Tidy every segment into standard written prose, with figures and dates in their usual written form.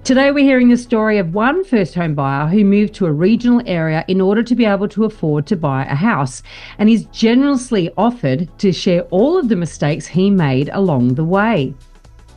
Today we're hearing the story of one first home buyer who moved to a regional area in order to be able to afford to buy a house, and he's generously offered to share all of the mistakes he made along the way.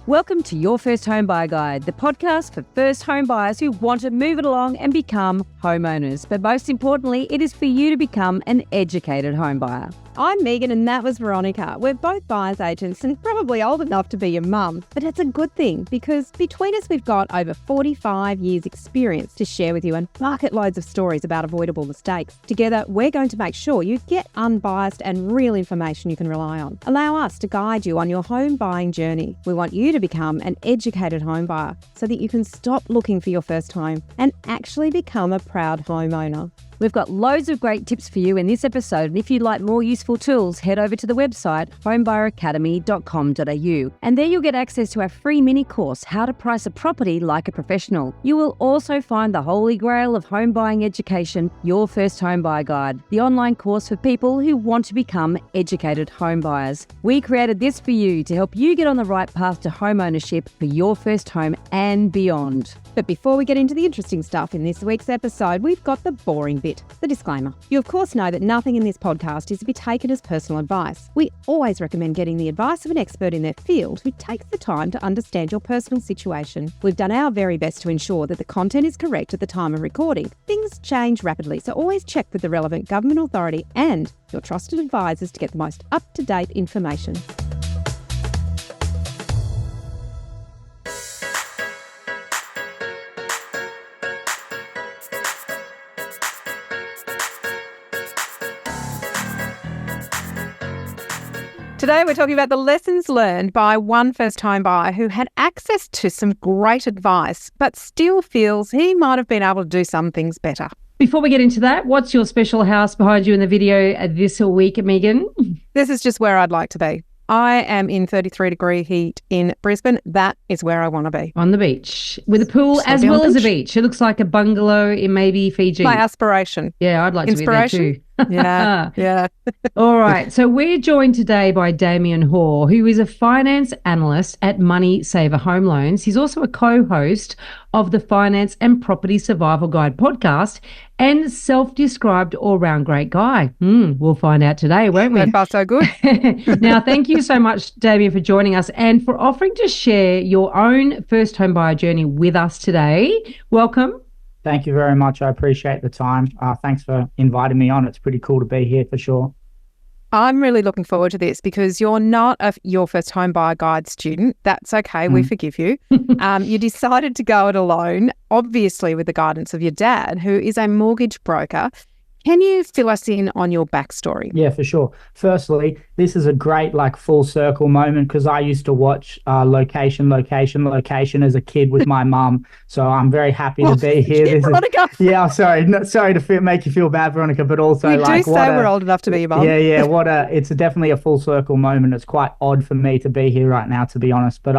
Welcome to Your First Home Buyer Guide, the podcast for first home buyers who want to move it along and become homeowners. But most importantly, it is for you to become an educated home buyer. I'm Meighan and that was Veronica. We're both buyer's agents and probably old enough to be your mum. But it's a good thing because between us we've got over 45 years experience to share with you and bucket loads of stories about avoidable mistakes. Together, we're going to make sure you get unbiased and real information you can rely on. Allow us to guide you on your home buying journey. We want you to become an educated home buyer so that you can stop looking for your first home and actually become a proud homeowner. We've got loads of great tips for you in this episode, and if you'd like more useful tools, head over to the website homebuyeracademy.com.au, and there you'll get access to our free mini course, How to Price a Property Like a Professional. You will also find the holy grail of home buying education, Your First Home Buyer Guide, the online course for people who want to become educated home buyers. We created this for you to help you get on the right path to home ownership for your first home and beyond. But before we get into the interesting stuff in this week's episode, we've got the boring bit, the disclaimer. You of course know that nothing in this podcast is to be taken as personal advice. We always recommend getting the advice of an expert in their field who takes the time to understand your personal situation. We've done our very best to ensure that the content is correct at the time of recording. Things change rapidly, so always check with the relevant government authority and your trusted advisors to get the most up-to-date information. Today we're talking about the lessons learned by one first home buyer who had access to some great advice but still feels he might have been able to do some things better. Before we get into that, what's your special house behind you in the video this week, Meighan? This is just where I'd like to be. I am in 33-degree heat in Brisbane. That is where I want to be. On the beach with a pool Just as well as a beach. It looks like a bungalow in maybe Fiji. My aspiration. Yeah, I'd like to be there too. Yeah. All right. So we're joined today by Damian Hoar, who is a finance analyst at Money Saver Home Loans. He's also a co-host of the Finance and Property Survival Guide podcast and self-described all-round great guy. We'll find out today, won't we? So far, so good. Now, thank you so much, Damian, for joining us and for offering to share your own first home buyer journey with us today. Welcome. Thank you very much. I appreciate the time. Thanks for inviting me on. It's pretty cool to be here for sure. I'm really looking forward to this because you're not your first home buyer guide student. That's okay. We forgive you. You decided to go it alone, obviously with the guidance of your dad, who is a mortgage broker. Can you fill us in on your backstory? Yeah, for sure. Firstly, this is a great full circle moment because I used to watch Location as a kid with my mum. So I'm very happy to be here. Veronica. Yeah, sorry to make you feel bad, Veronica, but also we do say we're old enough to be your mum. Yeah. It's definitely a full circle moment. It's quite odd for me to be here right now, to be honest. But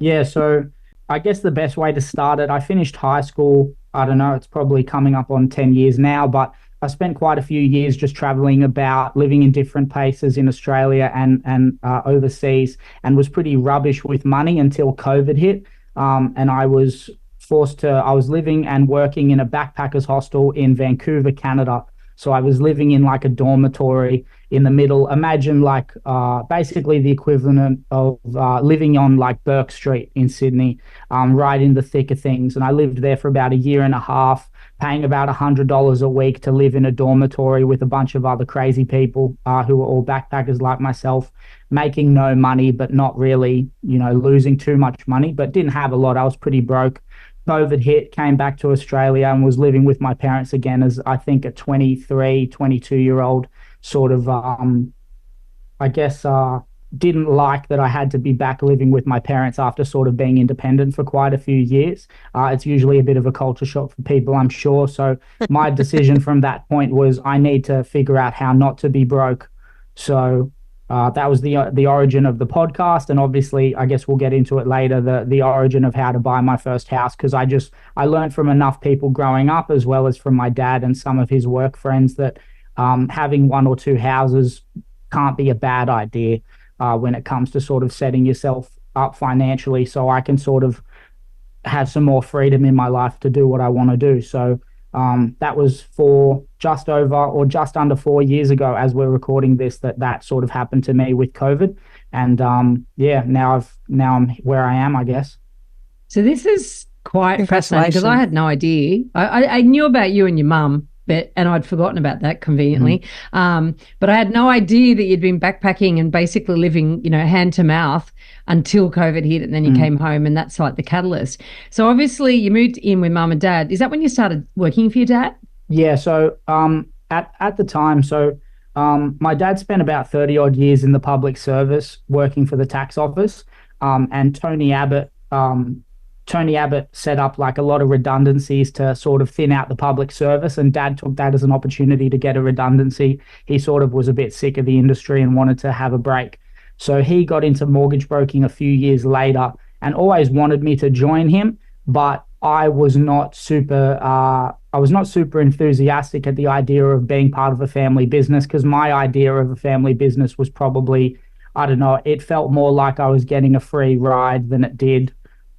yeah. So I guess the best way to start it, I finished high school. I don't know. It's probably coming up on 10 years now, but I spent quite a few years just traveling about, living in different places in Australia and overseas, and was pretty rubbish with money until COVID hit. And I was living and working in a backpackers hostel in Vancouver, Canada. So I was living in a dormitory in the middle. Imagine basically the equivalent of living on Burke Street in Sydney, right in the thick of things. And I lived there for about a year and a half, paying about $100 a week to live in a dormitory with a bunch of other crazy people who were all backpackers like myself, making no money, but not really, losing too much money, but didn't have a lot. I was pretty broke. COVID hit, came back to Australia and was living with my parents again as I think a 23, 22-year-old sort of, didn't like that I had to be back living with my parents after sort of being independent for quite a few years. It's usually a bit of a culture shock for people, I'm sure. So my decision from that point was I need to figure out how not to be broke. So that was the origin of the podcast. And obviously, I guess we'll get into it later, the origin of how to buy my first house, because I learned from enough people growing up, as well as from my dad and some of his work friends, that having one or two houses can't be a bad idea when it comes to sort of setting yourself up financially. So I can sort of have some more freedom in my life to do what I want to do. So that was for just over or just under 4 years ago, as we're recording this, that sort of happened to me with COVID. And now I'm where I am, I guess. So this is quite fascinating because I Congratulations. had no idea. I knew about you and your mum, and I'd forgotten about that conveniently. But I had no idea that you'd been backpacking and basically living, hand to mouth until COVID hit, and then you came home, and that's like the catalyst. So obviously you moved in with mum and dad. Is that when you started working for your dad? Yeah, so at the time, my dad spent about 30 odd years in the public service working for the tax office. And Tony Abbott set up like a lot of redundancies to sort of thin out the public service, and dad took that as an opportunity to get a redundancy. He sort of was a bit sick of the industry and wanted to have a break. So he got into mortgage broking a few years later and always wanted me to join him, but I was not super enthusiastic at the idea of being part of a family business, because my idea of a family business was probably, I don't know, it felt more like I was getting a free ride than it did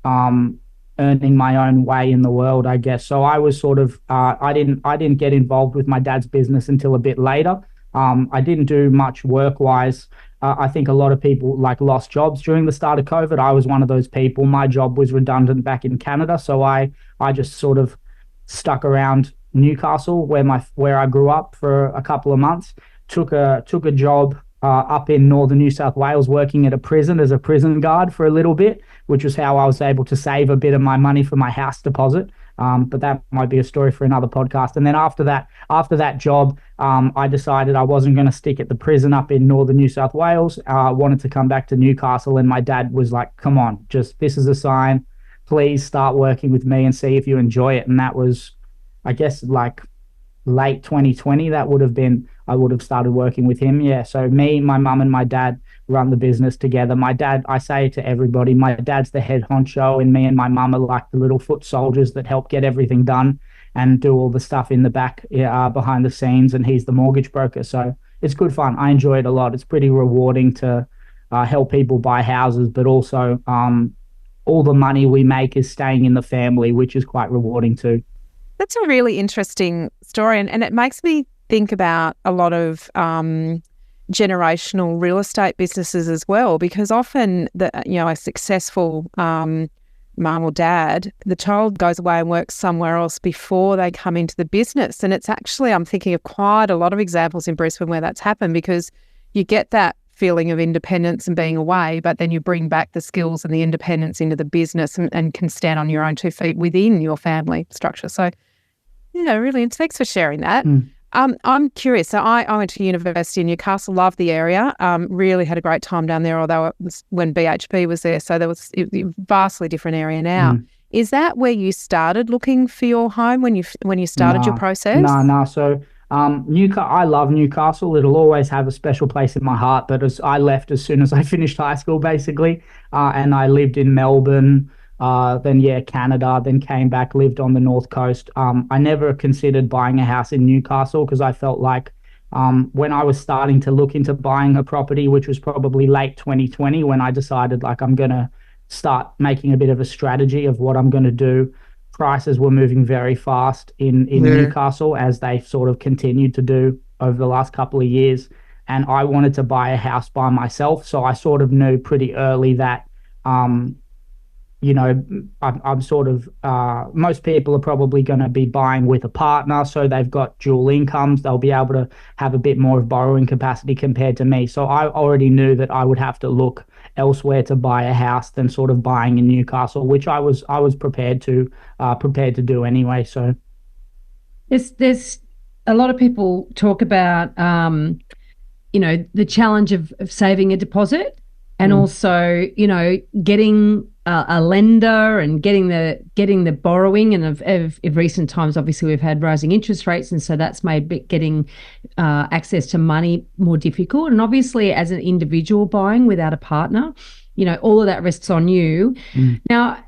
earning my own way in the world, I guess. So I was sort of I didn't get involved with my dad's business until a bit later. I didn't do much work wise. I think a lot of people like lost jobs during the start of COVID. I was one of those people. My job was redundant back in Canada, so I just sort of stuck around Newcastle, where I grew up, for a couple of months. Took a job up in northern New South Wales, working at a prison as a prison guard for a little bit, which was how I was able to save a bit of my money for my house deposit. But that might be a story for another podcast. And then after that job, I decided I wasn't going to stick at the prison up in northern New South Wales. I wanted to come back to Newcastle, and my dad was like, "Come on, just this is a sign. Please start working with me and see if you enjoy it." And that was, I guess, like late 2020. I would have started working with him. Yeah. So me, my mum, and my dad run the business together. My dad, I say to everybody, my dad's the head honcho, and me and my mum are like the little foot soldiers that help get everything done and do all the stuff in the back, behind the scenes. And he's the mortgage broker. So it's good fun. I enjoy it a lot. It's pretty rewarding to help people buy houses, but also all the money we make is staying in the family, which is quite rewarding too. That's a really interesting story, and it makes me think about a lot of generational real estate businesses as well, because often a successful mum or dad, the child goes away and works somewhere else before they come into the business. And it's actually, I'm thinking of quite a lot of examples in Brisbane where that's happened, because you get that feeling of independence and being away, but then you bring back the skills and the independence into the business and can stand on your own 2 feet within your family structure. So, really, thanks for sharing that. I'm curious. So I went to university in Newcastle, loved the area, really had a great time down there, although it was when BHP was there. So there was a vastly different area now. Is that where you started looking for your home when you started your process? No. So I love Newcastle. It'll always have a special place in my heart. But I left as soon as I finished high school, basically, and I lived in Melbourne. Then Canada, then came back, lived on the North Coast. I never considered buying a house in Newcastle, because I felt like when I was starting to look into buying a property, which was probably late 2020, when I decided like I'm going to start making a bit of a strategy of what I'm going to do, prices were moving very fast in Newcastle, as they sort of continued to do over the last couple of years. And I wanted to buy a house by myself. So I sort of knew pretty early that I'm sort of, most people are probably going to be buying with a partner, so they've got dual incomes. They'll be able to have a bit more of borrowing capacity compared to me. So I already knew that I would have to look elsewhere to buy a house than sort of buying in Newcastle, which I was prepared to do anyway. So There's a lot of people talk about, the challenge of saving a deposit, and also, getting a lender and getting the borrowing. And of recent times, obviously, we've had rising interest rates, and so that's made getting access to money more difficult. And obviously, as an individual buying without a partner, all of that rests on you. Now,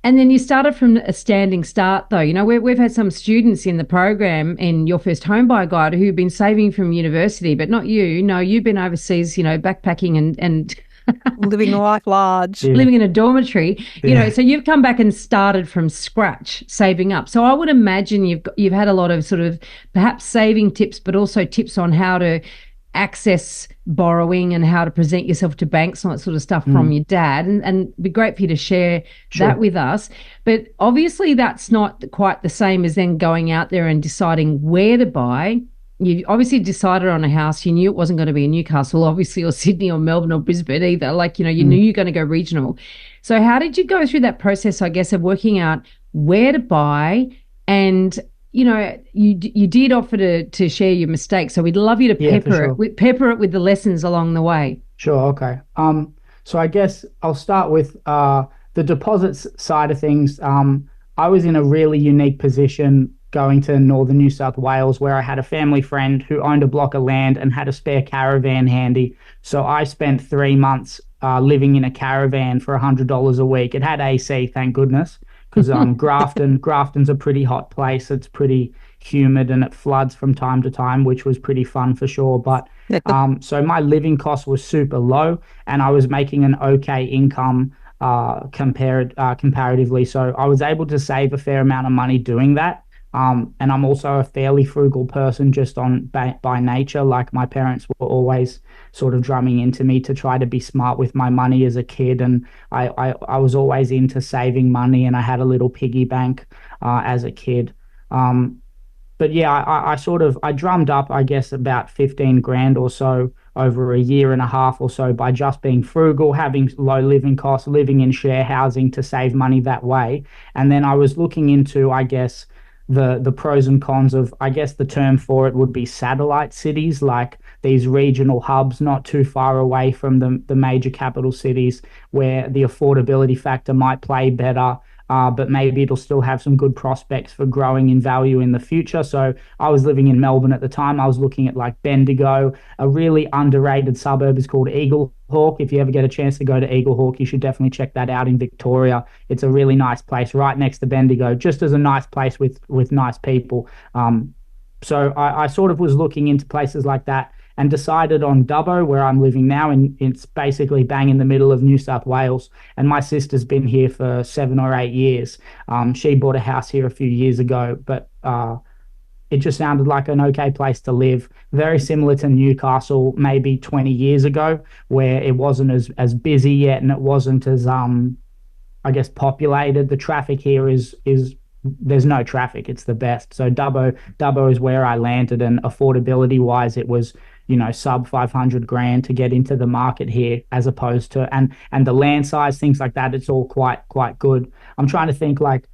and then you started from a standing start, though. We've had some students in the program in your first home buyer guide who've been saving from university, but not you. No, you've been overseas, backpacking and Living life large. Yeah. living in a dormitory, Yeah. so you've come back and started from scratch, saving up. So I would imagine you've had a lot of sort of perhaps saving tips, but also tips on how to access borrowing and how to present yourself to banks and that sort of stuff from your dad. And it'd be great for you to share that with us. But obviously that's not quite the same as then going out there and deciding where to buy. You obviously decided on a house. You knew it wasn't going to be in Newcastle, obviously, or Sydney or Melbourne or Brisbane either. Like, you knew you're going to go regional. So how did you go through that process, I guess, of working out where to buy? And, you did offer to share your mistakes. So we'd love you to pepper it with the lessons along the way. Sure. Okay. So I guess I'll start with the deposits side of things. I was in a really unique position going to northern New South Wales, where I had a family friend who owned a block of land and had a spare caravan handy. So I spent 3 months living in a caravan for $100 a week. It had AC, thank goodness, because Grafton's a pretty hot place. It's pretty humid and it floods from time to time, which was pretty fun for sure. But so my living cost was super low, and I was making an okay income comparatively. So I was able to save a fair amount of money doing that. And I'm also a fairly frugal person just by nature. Like, my parents were always sort of drumming into me to try to be smart with my money as a kid. And I was always into saving money, and I had a little piggy bank as a kid. But yeah, I drummed up, I guess, about 15 grand or so over a year and a half or so by just being frugal, having low living costs, living in share housing to save money that way. And then I was looking into, I guess, the pros and cons of, I guess the term for it would be satellite cities, like these regional hubs not too far away from the major capital cities, where the affordability factor might play better, but maybe it'll still have some good prospects for growing in value in the future. So I was living in Melbourne at the time. I was looking at like Bendigo. A really underrated suburb is called Eaglehawk. If you ever get a chance to go to Eaglehawk, you should definitely check that out in Victoria. It's a really nice place right next to Bendigo, just as a nice place with nice people. So I sort of was looking into places like that and decided on Dubbo, where I'm living now, and it's basically bang in the middle of New South Wales. And my sister's been here for 7 or 8 years. She bought a house here a few years ago, but it just sounded like an okay place to live. Very similar to Newcastle maybe 20 years ago, where it wasn't as busy yet, and it wasn't as I guess populated. The traffic here is there's no traffic. It's the best. So Dubbo is where I landed, and affordability wise, it was sub 500 grand to get into the market here, as opposed to and the land size, things like that. It's all quite good. I'm trying to think, like,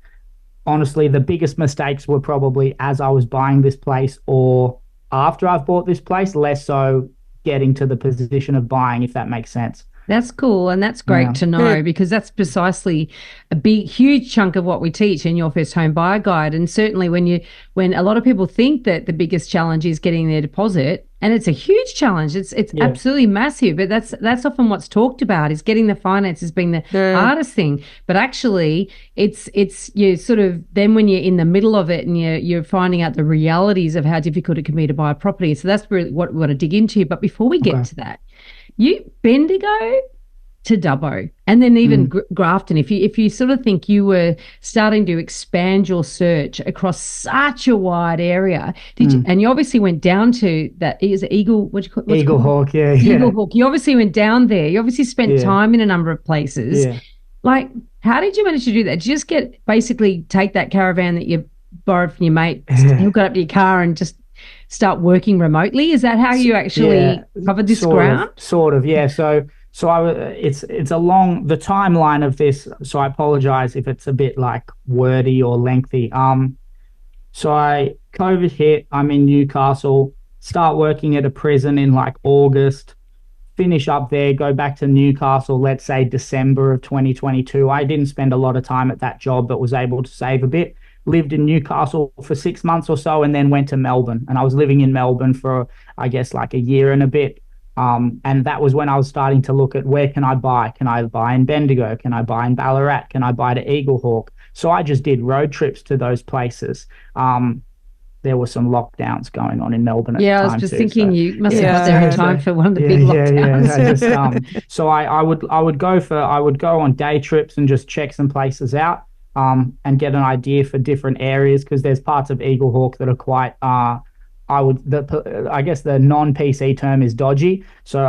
honestly, the biggest mistakes were probably as I was buying this place or after I've bought this place, less so getting to the position of buying, if that makes sense. That's cool, and that's great to know, because that's precisely a huge chunk of what we teach in your first home buyer guide. And certainly when a lot of people think that the biggest challenge is getting their deposit, and it's a huge challenge, it's absolutely massive, but that's often what's talked about, is getting the finances being the hardest thing. But actually it's you sort of, then when you're in the middle of it and you're finding out the realities of how difficult it can be to buy a property. So that's really what we want to dig into. But before we get to that, Bendigo to Dubbo, and then even Grafton. If you sort of think you were starting to expand your search across such a wide area, did you? And you obviously went down to that. Is it Eagle? What do you call it? Eaglehawk, yeah. Eaglehawk. You obviously went down there. You obviously spent time in a number of places. Yeah. Like, how did you manage to do that? Did you just take that caravan that you borrowed from your mate, hook it up to your car, and just start working remotely? Is that how you actually covered this ground? Sort of, yeah. So it's a long, the timeline of this, so I apologize if it's a bit like wordy or lengthy. So COVID hit, I'm in Newcastle, start working at a prison in like August, finish up there, go back to Newcastle, let's say December of 2022. I didn't spend a lot of time at that job, but was able to save a bit. Lived in Newcastle for 6 months or so, and then went to Melbourne. And I was living in Melbourne for, I guess, like a year and a bit. And that was when I was starting to look at, where can I buy? Can I buy in Bendigo? Can I buy in Ballarat? Can I buy to Eaglehawk? So I just did road trips to those places. there were some lockdowns going on in Melbourne at the Yeah, I was time just too. thinking So you must have got there in time for one of the big lockdowns. I just so I would go on day trips and just check some places out, and get an idea for different areas, because there's parts of Eagle Hawk that are quite I guess the non-PC term is dodgy. So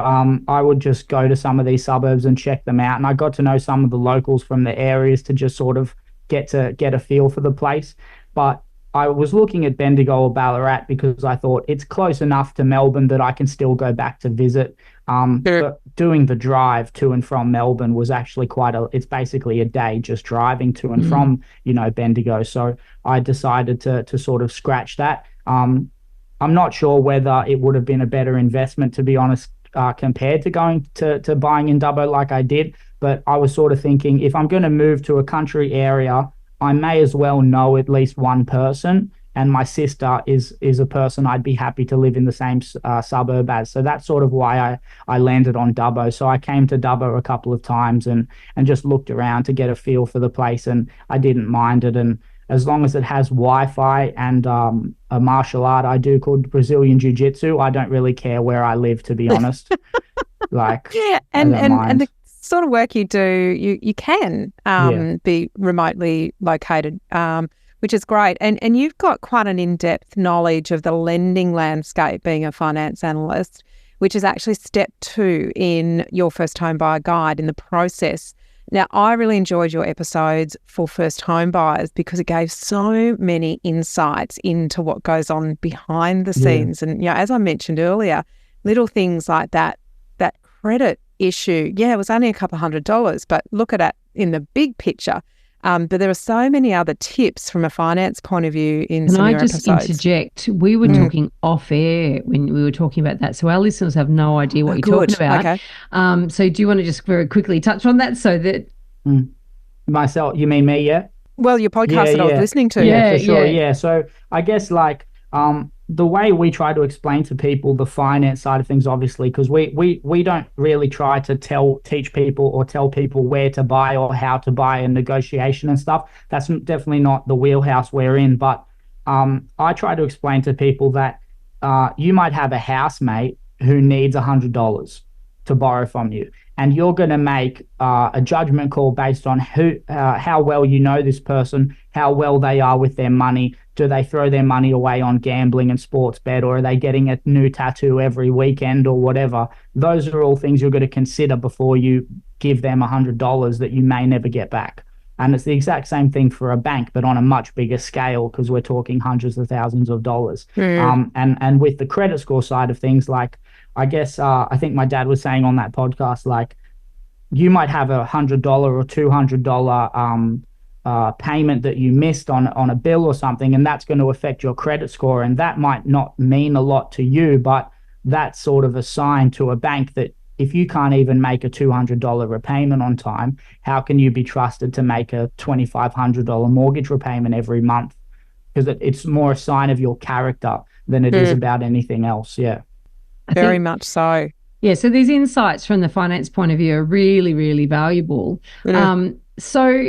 I would just go to some of these suburbs and check them out, and I got to know some of the locals from the areas to just sort of get a feel for the place. But I was looking at Bendigo or Ballarat because I thought it's close enough to Melbourne that I can still go back to visit. But doing the drive to and from Melbourne was actually it's basically a day just driving to and from, Bendigo. So I decided to sort of scratch that. I'm not sure whether it would have been a better investment, to be honest, compared to going to buying in Dubbo like I did. But I was sort of thinking, if I'm going to move to a country area, I may as well know at least one person. And my sister is a person I'd be happy to live in the same suburb as. So that's sort of why I landed on Dubbo. So I came to Dubbo a couple of times and just looked around to get a feel for the place, and I didn't mind it. And as long as it has Wi-Fi and a martial art I do called Brazilian Jiu-Jitsu, I don't really care where I live, to be honest. Yeah, and the sort of work you do, you can be remotely located, which is great. And you've got quite an in-depth knowledge of the lending landscape being a finance analyst, which is actually step 2 in your first home buyer guide in the process. Now, I really enjoyed your episodes for first home buyers because it gave so many insights into what goes on behind the scenes. And, as I mentioned earlier, little things like that credit issue, it was only a couple $100, but look at it in the big picture. But there are so many other tips from a finance point of view in some of your episodes. Can I just interject? We were talking off air when we were talking about that, so our listeners have no idea what you're talking about. Okay. So do you want to just very quickly touch on that so that... Myself, you mean me, yeah? Well, your podcast that I was listening to. Yeah, for sure, yeah. So I guess the way we try to explain to people the finance side of things, obviously, because we don't really try to teach people or tell people where to buy or how to buy and negotiation and stuff. That's definitely not the wheelhouse we're in. But I try to explain to people that you might have a housemate who needs $100 to borrow from you, and you're going to make a judgment call based on how well you know this person, how well they are with their money. Do they throw their money away on gambling and sports bet, or are they getting a new tattoo every weekend or whatever? Those are all things you're going to consider before you give them $100 that you may never get back. And it's the exact same thing for a bank, but on a much bigger scale, because we're talking hundreds of thousands of dollars. And with the credit score side of things, I guess I think my dad was saying on that podcast, you might have $100 or $200 payment that you missed on a bill or something, and that's going to affect your credit score. And that might not mean a lot to you, but that's sort of a sign to a bank that if you can't even make a $200 repayment on time, how can you be trusted to make a $2,500 mortgage repayment every month? Because it's more a sign of your character than it is about anything else. Yeah. Very much so. Yeah, so these insights from the finance point of view are really, really valuable. So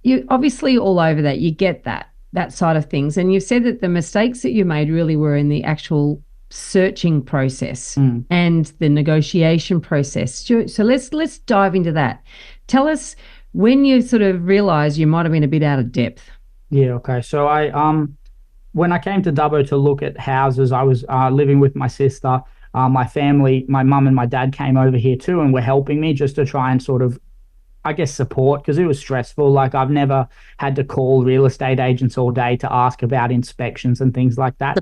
you're obviously all over that. You get that side of things. And you've said that the mistakes that you made really were in the actual searching process and the negotiation process. So let's dive into that. Tell us when you sort of realised you might have been a bit out of depth. Yeah, okay. So when I came to Dubbo to look at houses, I was living with my sister. My family, my mum and my dad came over here too and were helping me just to try and sort of, I guess, support, because it was stressful. I've never had to call real estate agents all day to ask about inspections and things like that.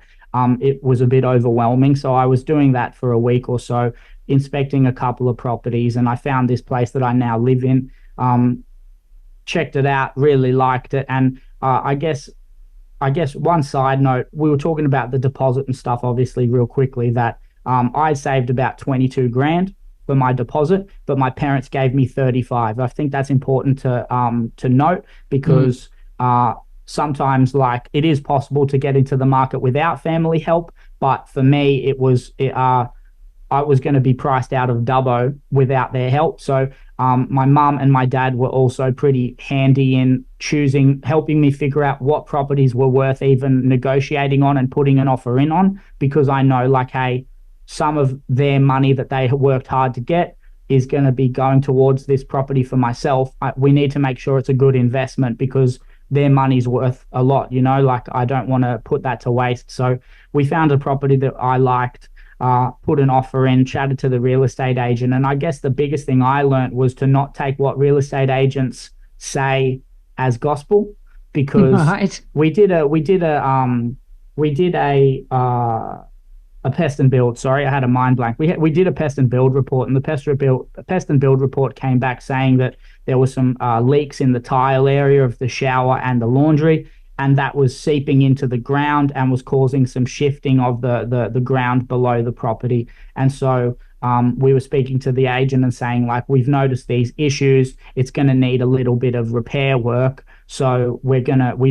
It was a bit overwhelming. So I was doing that for a week or so, inspecting a couple of properties, and I found this place that I now live in, checked it out, really liked it. And I guess one side note, we were talking about the deposit and stuff, obviously, real quickly, that I saved about 22 grand for my deposit, but my parents gave me 35. I think that's important to note, because sometimes it is possible to get into the market without family help. But for me, I was going to be priced out of Dubbo without their help. So my mum and my dad were also pretty handy in helping me figure out what properties were worth even negotiating on and putting an offer in on, because I know, like, hey, some of their money that they have worked hard to get is going to be going towards this property for myself. We need to make sure it's a good investment because their money's worth a lot, like I don't want to put that to waste. So we found a property that I liked, put an offer in, chatted to the real estate agent. And I guess the biggest thing I learned was to not take what real estate agents say as gospel, because Right. we did a pest and build. Sorry, I had a mind blank. We did a pest and build report, and the pest and build report came back saying that there were some leaks in the tile area of the shower and the laundry, and that was seeping into the ground and was causing some shifting of the ground below the property. And so we were speaking to the agent and saying, like, we've noticed these issues. It's going to need a little bit of repair work. So we'd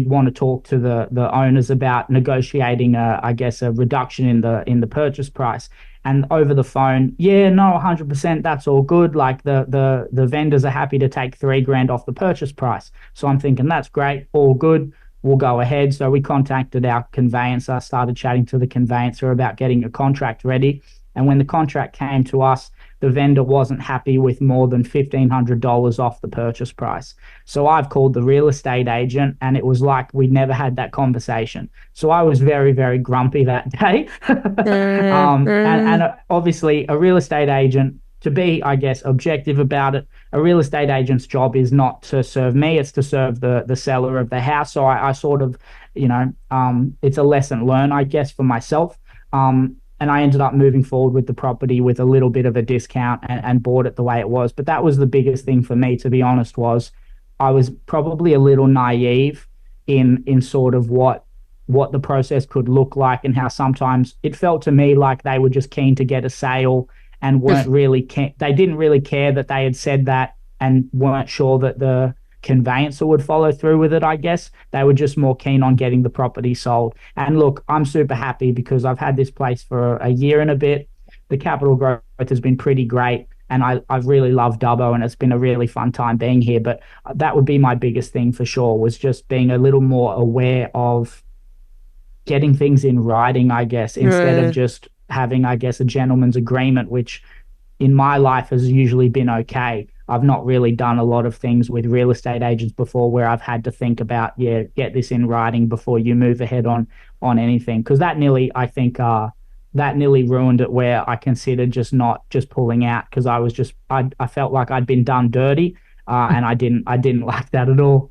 want to talk to the owners about negotiating I guess a reduction in the purchase price. And over the phone, yeah, no, 100%, that's all good. Like the vendors are happy to take $3,000 off the purchase price. So I'm thinking that's great, all good. We'll go ahead. So we contacted our conveyancer, started chatting to the conveyancer about getting a contract ready. And when the contract came to us, the vendor wasn't happy with more than $1,500 off the purchase price. So I've called the real estate agent, and it was like we'd never had that conversation. So I was very, very grumpy that day. And obviously a real estate agent, to be, I guess, objective about it, a real estate agent's job is not to serve me, it's to serve the seller of the house. So I sort of, it's a lesson learned, I guess, for myself. And I ended up moving forward with the property with a little bit of a discount and bought it the way it was. But that was the biggest thing for me, to be honest, was I was probably a little naive in sort of what the process could look like, and how sometimes it felt to me like they were just keen to get a sale and weren't really they didn't really care that they had said that, and weren't sure that the conveyancer would follow through with it. I guess they were just more keen on getting the property sold. And look, I'm super happy because I've had this place for a year and a bit. The capital growth has been pretty great, and I've really loved Dubbo, and it's been a really fun time being here. But that would be my biggest thing for sure, was just being a little more aware of getting things in writing, I guess, instead of just having, I guess, a gentleman's agreement, which in my life has usually been okay. I've not really done a lot of things with real estate agents before where I've had to think about, get this in writing before you move ahead on anything. Because that nearly, I think, that nearly ruined it, where I considered just pulling out, because I felt like I'd been done dirty, and I didn't like that at all.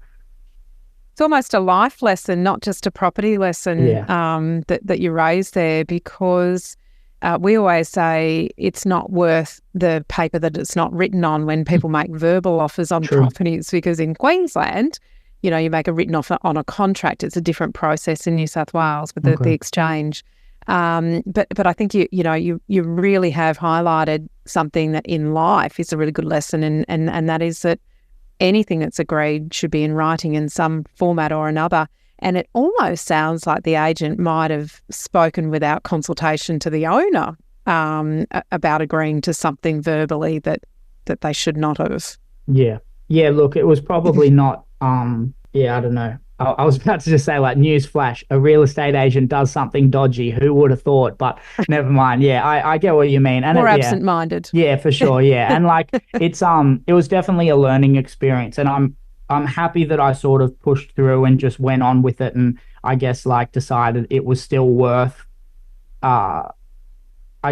It's almost a life lesson, not just a property lesson, that you raised there, because we always say it's not worth the paper that it's not written on when people make verbal offers on properties, because in Queensland, you make a written offer on a contract. It's a different process in New South Wales with the exchange. But I think you really have highlighted something that in life is a really good lesson, and that is that anything that's agreed should be in writing in some format or another. And it almost sounds like the agent might have spoken without consultation to the owner about agreeing to something verbally that they should not have. Yeah. Look, it was probably not. I don't know. I was about to just say, like, news flash, a real estate agent does something dodgy. Who would have thought? But never mind. Yeah, I get what you mean. And more absent-minded. Yeah, for sure. Yeah, and like it was definitely a learning experience, and I'm happy that I sort of pushed through and just went on with it, and I guess like decided it was still worth. I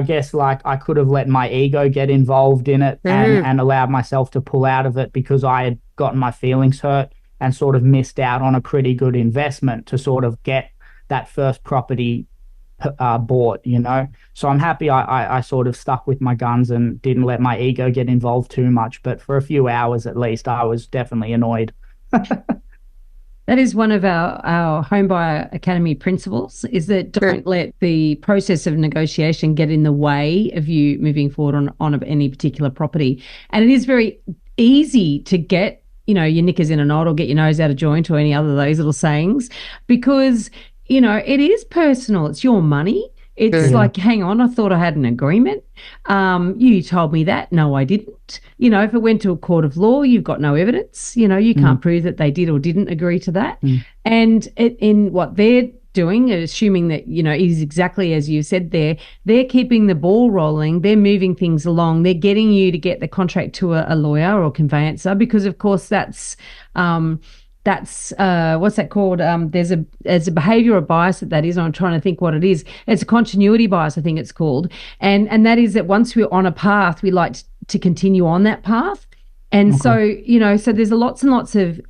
guess like I could have let my ego get involved in it and allowed myself to pull out of it, because I had gotten my feelings hurt and sort of missed out on a pretty good investment to sort of get that first property bought, So I'm happy I sort of stuck with my guns and didn't let my ego get involved too much. But for a few hours at least, I was definitely annoyed. That is one of our Homebuyer Academy principles, is that don't let the process of negotiation get in the way of you moving forward on any particular property. And it is very easy to get your knickers in a knot or get your nose out of joint or any other of those little sayings, because, it is personal. It's your money. It's like, hang on, I thought I had an agreement. You told me that. No, I didn't. If it went to a court of law, you've got no evidence. You can't prove that they did or didn't agree to that. And in what they're doing, assuming that, is exactly as you said there, they're keeping the ball rolling, they're moving things along, they're getting you to get the contract to a lawyer or conveyancer, because of course that's what's that called? There's a behavioural bias that is. I'm trying to think what it is. It's a continuity bias, I think it's called, and that is that once we're on a path, we like to continue on that path. And so there's lots and lots of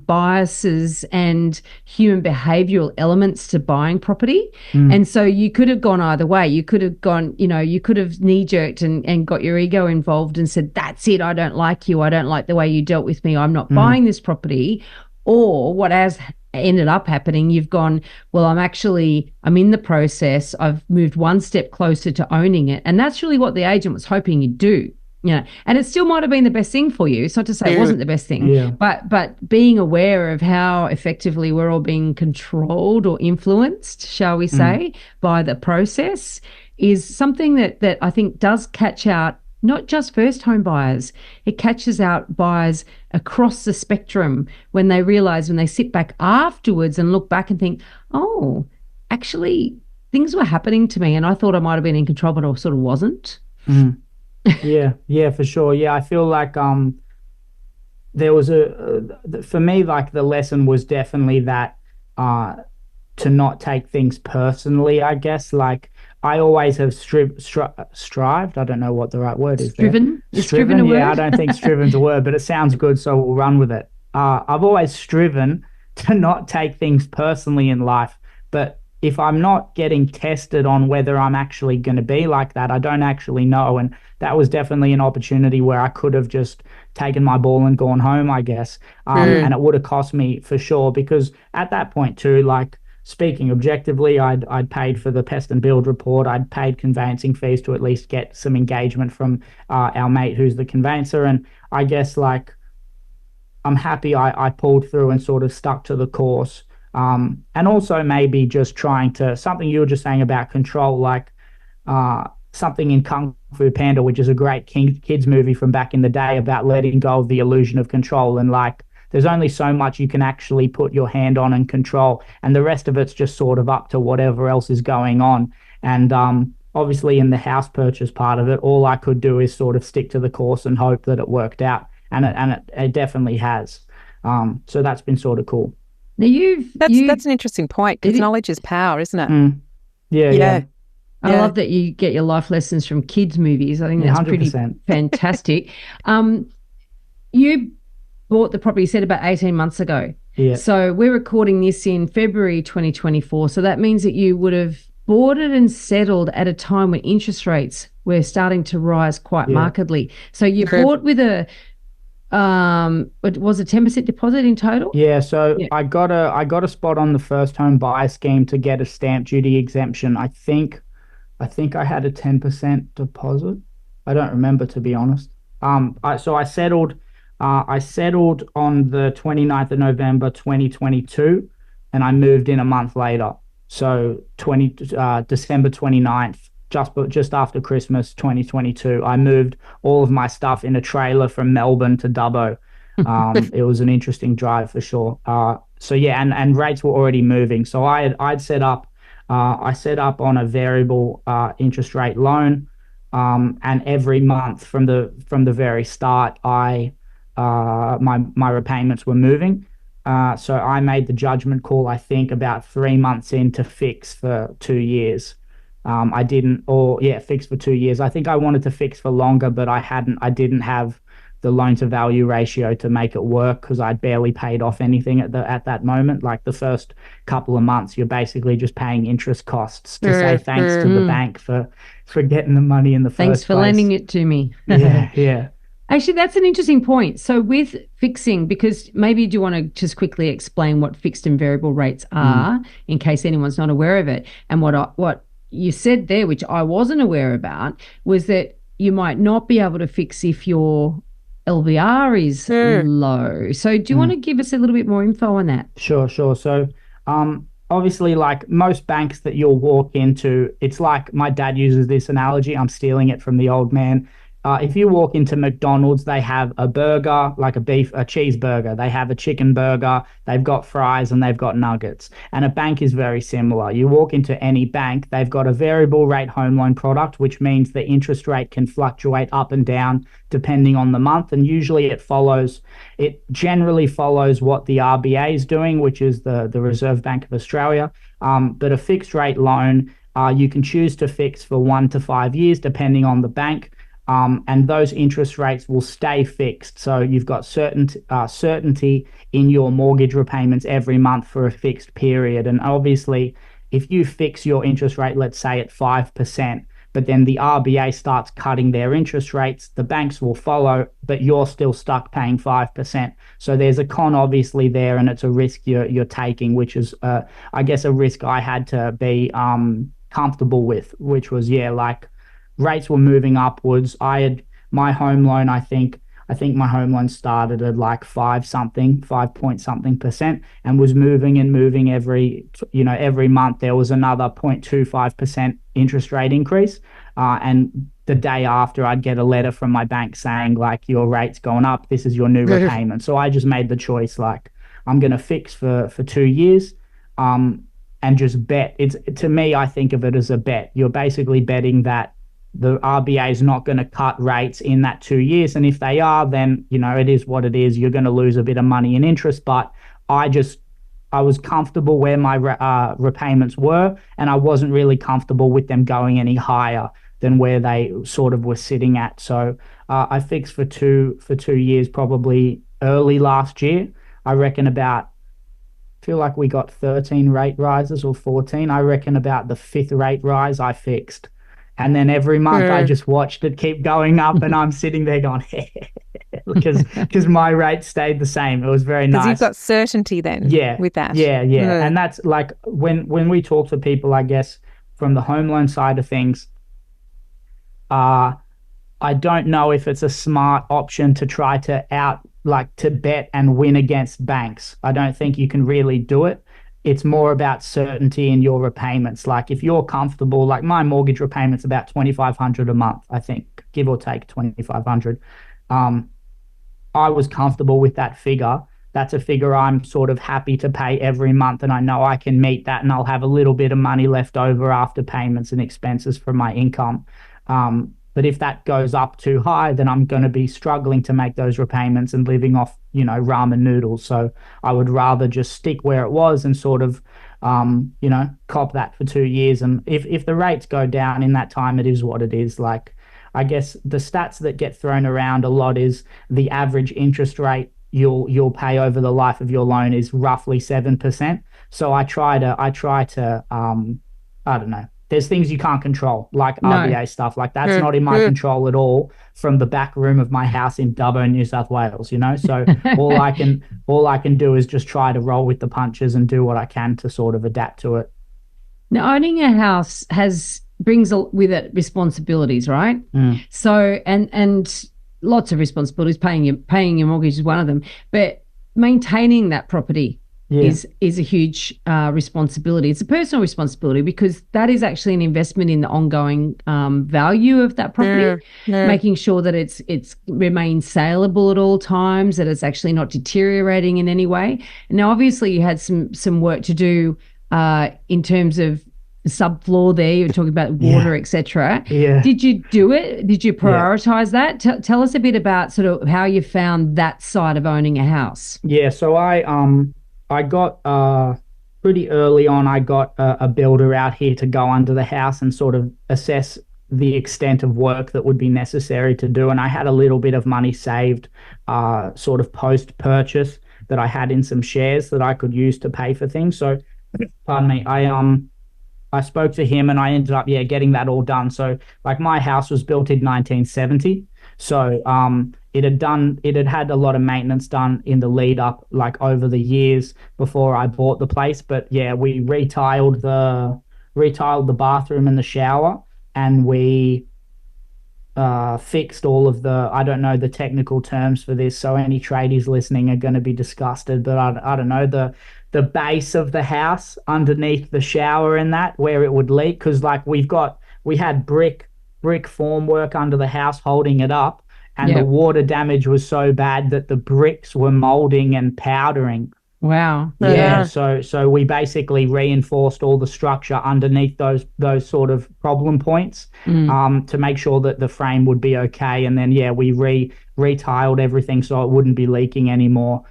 biases and human behavioural elements to buying property. And so you could have gone either way. You could have gone, you could have knee-jerked and got your ego involved and said, that's it, I don't like you, I don't like the way you dealt with me, I'm not buying this property. Or what has ended up happening, you've gone, well, I'm in the process, I've moved one step closer to owning it. And that's really what the agent was hoping you'd do. And it still might have been the best thing for you. It's not to say it wasn't the best thing, but being aware of how effectively we're all being controlled or influenced, shall we say, by the process is something that I think does catch out not just first home buyers. It catches out buyers across the spectrum when they sit back afterwards and look back and think, oh, actually things were happening to me and I thought I might have been in control, but I sort of wasn't. Yeah, for sure. Yeah, I feel like there was for me, like the lesson was definitely that to not take things personally, I guess. Like I always have strived. I don't know what the right word is. Striven? Is striven a word? Yeah, I don't think striven's a word, but it sounds good, so we'll run with it. I've always striven to not take things personally in life, but if I'm not getting tested on whether I'm actually going to be like that, I don't actually know. And that was definitely an opportunity where I could have just taken my ball and gone home, I guess. And it would have cost me for sure, because at that point too, like speaking objectively, I'd paid for the pest and build report. I'd paid conveyancing fees to at least get some engagement from our mate who's the conveyancer. And I guess like I'm happy I pulled through and sort of stuck to the course. And also maybe just trying to, something you were just saying about control, like something in Kung Fu Panda, which is a great kids movie from back in the day, about letting go of the illusion of control. And like, there's only so much you can actually put your hand on and control. And the rest of it's just sort of up to whatever else is going on. And obviously in the house purchase part of it, all I could do is sort of stick to the course and hope that it worked out. And it definitely has. So that's been sort of cool. Now that's an interesting point, because knowledge is power, isn't it? Yeah. I love that you get your life lessons from kids' movies. I think that's 100%. Pretty fantastic. You bought the property, you said, about 18 months ago. Yeah. So we're recording this in February 2024. So that means that you would have bought it and settled at a time when interest rates were starting to rise quite markedly. So you bought with it was a 10% deposit in total? Yeah, so I got a spot on the first home buyer scheme to get a stamp duty exemption. I think I had a 10% deposit. I don't remember, to be honest. So I settled on the 29th of November 2022, and I moved in a month later. So December 29th, just after Christmas 2022, I moved all of my stuff in a trailer from Melbourne to Dubbo. It was an interesting drive for sure. So yeah, and rates were already moving. So I set up on a variable interest rate loan, and every month from the very start, my repayments were moving. So I made the judgment call, I think, about 3 months in to fix for 2 years. Fix for 2 years. I think I wanted to fix for longer, but I didn't have the loan to value ratio to make it work, because I'd barely paid off anything at that moment. Like the first couple of months, you're basically just paying interest costs to say thanks to the bank for getting the money in the first place. Thanks for lending it to me. Yeah. Actually, that's an interesting point. So with fixing, because maybe do you want to just quickly explain what fixed and variable rates are in case anyone's not aware of it? And what you said there, which I wasn't aware about, was that you might not be able to fix if your LVR is low. So do you want to give us a little bit more info on that? Sure. So obviously, like most banks that you'll walk into, it's like my dad uses this analogy. I'm stealing it from the old man. If you walk into McDonald's, they have a burger, like a cheeseburger. They have a chicken burger. They've got fries and they've got nuggets. And a bank is very similar. You walk into any bank, they've got a variable rate home loan product, which means the interest rate can fluctuate up and down depending on the month. And usually it generally follows what the RBA is doing, which is the Reserve Bank of Australia. But a fixed rate loan, you can choose to fix for 1 to 5 years, depending on the bank. And those interest rates will stay fixed. So you've got certainty in your mortgage repayments every month for a fixed period. And obviously, if you fix your interest rate, let's say at 5%, but then the RBA starts cutting their interest rates, the banks will follow, but you're still stuck paying 5%. So there's a con obviously there, and it's a risk you're taking, which is, I guess, a risk I had to be comfortable with, which was, yeah, like rates were moving upwards. I had my home loan, I think my home loan started at like 5 point something percent, and was moving and moving every month. There was another 0.25% interest rate increase. And the day after, I'd get a letter from my bank saying, like, your rate's going up. This is your new repayment. So I just made the choice, like, I'm going to fix for 2 years. And just bet. To me, I think of it as a bet. You're basically betting that the RBA is not going to cut rates in that 2 years. And if they are, then, it is what it is. You're going to lose a bit of money in interest. But I was comfortable where my repayments were, and I wasn't really comfortable with them going any higher than where they sort of were sitting at. So I fixed for 2 years, probably early last year. I reckon I feel like we got 13 rate rises or 14. I reckon about the fifth rate rise I fixed. And then every month I just watched it keep going up, and I'm sitting there going, because my rate stayed the same. It was very nice. Because you've got certainty then with that. Yeah. And that's like when we talk to people, I guess, from the home loan side of things, I don't know if it's a smart option to try to bet and win against banks. I don't think you can really do it. It's more about certainty in your repayments. Like if you're comfortable, like my mortgage repayments about $2,500 a month, I think, give or take $2,500. I was comfortable with that figure. That's a figure I'm sort of happy to pay every month, and I know I can meet that, and I'll have a little bit of money left over after payments and expenses from my income. But if that goes up too high, then I'm going to be struggling to make those repayments and living off, ramen noodles. So I would rather just stick where it was and sort of, cop that for 2 years. And if the rates go down in that time, it is what it is. Like, I guess the stats that get thrown around a lot is the average interest rate you'll pay over the life of your loan is roughly 7%. So I try to, I don't know. There's things you can't control, like RBA stuff. Like that's not in my control at all from the back room of my house in Dubbo, New South Wales, So all I can do is just try to roll with the punches and do what I can to sort of adapt to it. Now, owning a house brings with it responsibilities, right? So and lots of responsibilities. Paying your mortgage is one of them, but maintaining that property is a huge responsibility. It's a personal responsibility because that is actually an investment in the ongoing value of that property, making sure that it's remains saleable at all times, that it's actually not deteriorating in any way. Now, obviously, you had some work to do in terms of subfloor there. You were talking about water, etc. Yeah. Did you do it? Did you prioritize that? Tell us a bit about sort of how you found that side of owning a house. Yeah, so I got pretty early on, I got a builder out here to go under the house and sort of assess the extent of work that would be necessary to do. And I had a little bit of money saved sort of post-purchase that I had in some shares that I could use to pay for things. So, pardon me, I spoke to him and I ended up, getting that all done. So like my house was built in 1970. So it had had a lot of maintenance done in the lead up, like over the years before I bought the place. But we retiled the bathroom and the shower, and we fixed all of I don't know the technical terms for this, so any tradies listening are going to be disgusted, but I don't know, the base of the house underneath the shower and that where it would leak, because like we had brick formwork under the house holding it up, and the Yep. water damage was so bad that the bricks were molding and powdering. Wow. Yeah, Yeah. so we basically reinforced all the structure underneath those sort of problem points, Mm. to make sure that the frame would be okay. And then yeah, we retiled everything so it wouldn't be leaking anymore.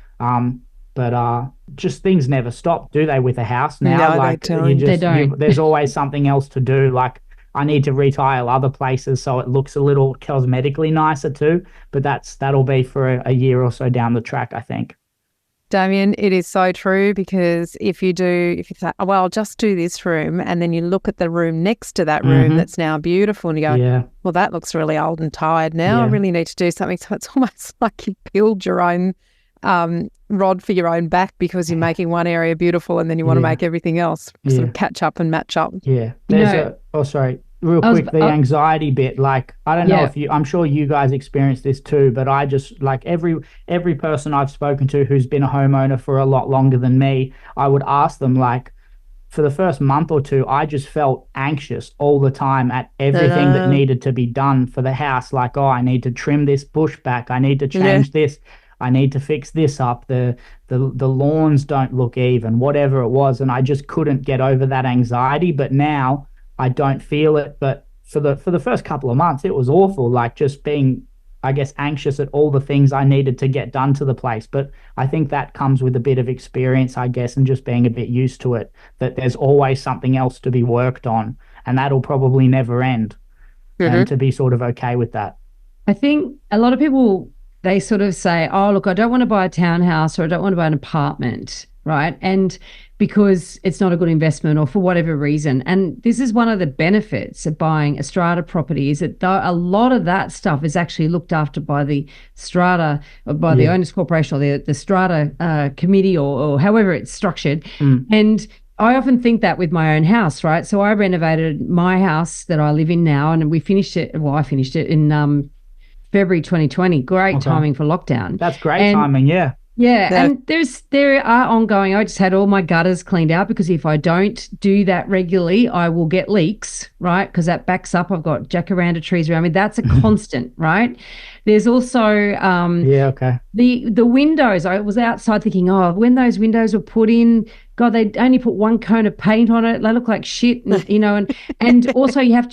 But just things never stop, do they, with a house now? No, they Like don't. They don't. there's always something else to do. Like I need to retile other places so it looks a little cosmetically nicer too. But that'll be for a year or so down the track, I think. Damien, it is so true, because if you say, oh, well, I'll just do this room, and then you look at the room next to that room that's now beautiful, and you go, Yeah. well, that looks really old and tired now. I Yeah. really need to do something. So it's almost like you peeled your own rod for your own back, because you're making one area beautiful and then you want to Yeah. make everything else sort Yeah. of catch up and match up. Yeah. You There's know- sorry, real I was- quick, the anxiety bit, like, I don't know Yeah. if I'm sure you guys experience this too, but I just, like, every person I've spoken to who's been a homeowner for a lot longer than me, I would ask them, like, for the first month or two, I just felt anxious all the time at everything that needed to be done for the house. Like, oh, I need to trim this bush back. I need to change this. I need to fix this up. The lawns don't look even, whatever it was. And I just couldn't get over that anxiety. But now I don't feel it. But for the first couple of months, it was awful. Like just being, I guess, anxious at all the things I needed to get done to the place. But I think that comes with a bit of experience, I guess, and just being a bit used to it, that there's always something else to be worked on, and that'll probably never end. And to be sort of okay with that. I think a lot of people, they sort of say, oh, look, I don't want to buy a townhouse or I don't want to buy an apartment, right? And because it's not a good investment or for whatever reason. And this is one of the benefits of buying a strata property, is that a lot of that stuff is actually looked after by the strata, or by the owners corporation, or the strata committee, or however it's structured. And I often think that with my own house, right? So I renovated my house that I live in now, and we finished it. Well, I finished it in February 2020. Great timing for lockdown. That's great timing, yeah. Yeah, and there are ongoing. I just had all my gutters cleaned out, because if I don't do that regularly, I will get leaks, right? Because that backs up. I've got jacaranda trees around me. That's a constant, right? There's also the windows. I was outside thinking, oh, when those windows were put in, God, they only put one coat of paint on it. They look like shit, and, you know. And also you have